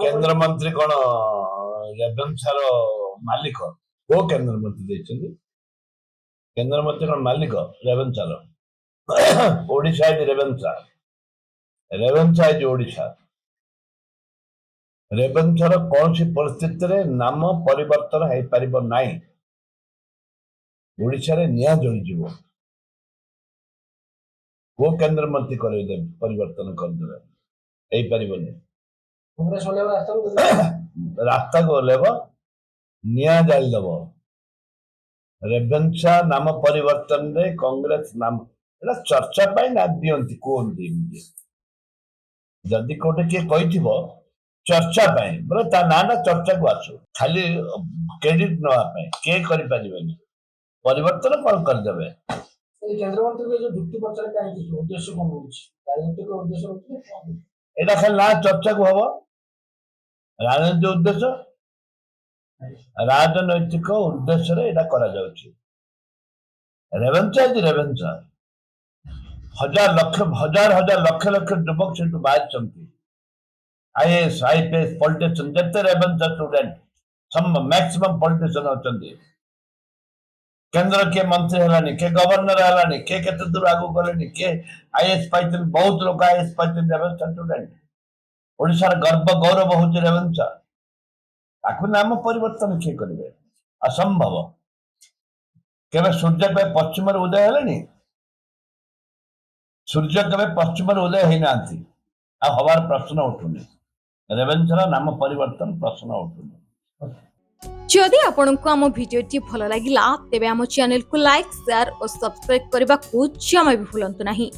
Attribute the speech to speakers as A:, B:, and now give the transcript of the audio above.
A: केंद्र मंत्री कौन रेवेन्सार मालिक को केंद्र मंत्री देछन्ती केंद्र मंत्री कौन मालिक रेवेन्सार ओडिशा इज रेवेन्सा रेवेन्सा इज ओडिशा रेवेन्सार कौन सी परिस्थिति रे नाम परिवर्तन है परिबो नाही ओडिशा रे निया जळि जीवो को केंद्र मंत्री करे दे परिवर्तन कर दे एई परिबोनी
B: कांग्रेस वाले
A: रास्ता को लेबो निया जाल देबो रेवेन्सा नाम परिवर्तन रे कांग्रेस नाम एला चर्चा पाई ना दियंती कोन दिंदी जदी कोटे के कहिथिबो चर्चा पाई बोले ता नाना चर्चा को आसो खाली क्रेडिट न पाई के करि परिबेनी परिवर्तन कौन कर देबे
B: केंद्र मंत्री के जो जुक्ति पचर का उद्देश्य कौन होछि राजनीतिक उद्देश्य होछि
A: एटा खाली ना चर्चा को हबो राजनीतिक उद्देश्य राजनैतिक उद्देश्य रे एटा करा जाउछि रेवेन्सा हजार लक्ष युवक से बाहर चलती आईएएस आईपीएस पॉलिटिशियन जते रेवेन्सा स्टूडेंट सम मैक्सिमम पॉलिटिशियन होचंती केंद्र के मंत्री हलानी के गवर्नर हलानी के केते दूर आगु गलेनी के आईएएस पाइतन बहुत लोग आईएएस पाइतन रेवेन्सा स्टूडेंट ओडिसा गर्व गौरव होची रेवेन्सा ताकू नाम परिवर्तन के करिवे असंभव केवे सूर्य के पश्चिम रे उदय हलानी सूर्य केवे पश्चिम रे उदय हेई नांती आ हवार प्रश्न उठुनी रेवेन्सा नाम परिवर्तन प्रश्न उठुनी
C: जदि आपंक आम भिडी भल लगा तेब आम चैनल को लाइक शेयर और सब्सक्राइब करने को जमा भी भूलु नहीं।